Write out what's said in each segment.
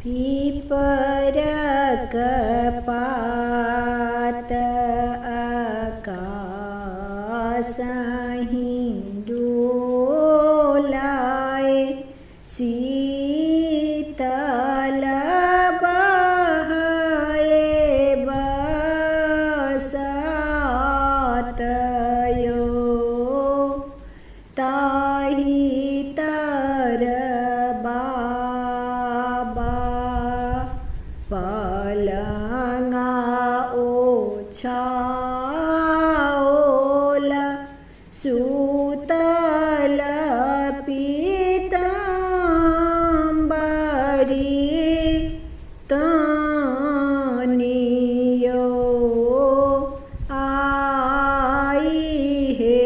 पीपरक पात आकाशहि डोलाए, शीतल बहाए बसत यो, ताहि तर बाबा पलंगा ओछाओल, सूतल पीतांबरी तानियो, आई हे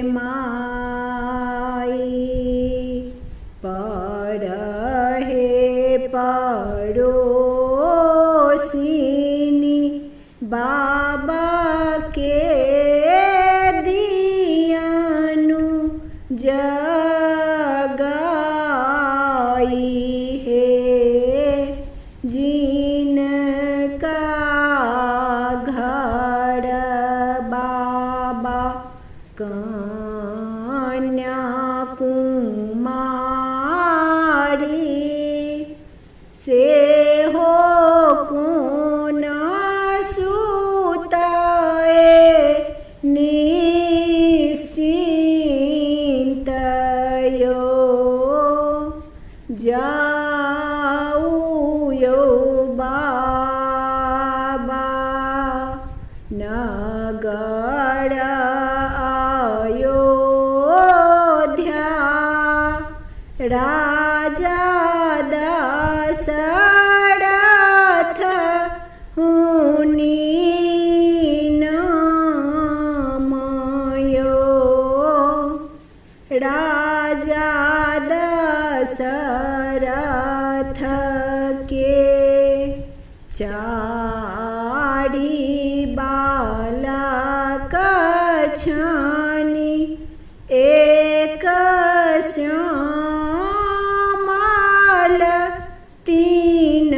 माई पढ़े पड़ोसिनी, बाबा के दियानु जगाई है, जिनका घर बाबा कन्याकुमारी, से हो कौन सुताए निश्चिंत यो, जाऊ यो बाबा नगर अयोध्या, राजा दशरथ हुनि नामयो, राजा दशरथ के चारि बालक छनि, एक श्यामल तीन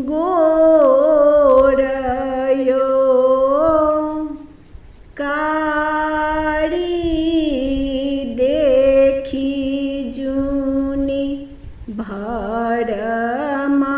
गोरयो, कारी देखी जूनि भरमा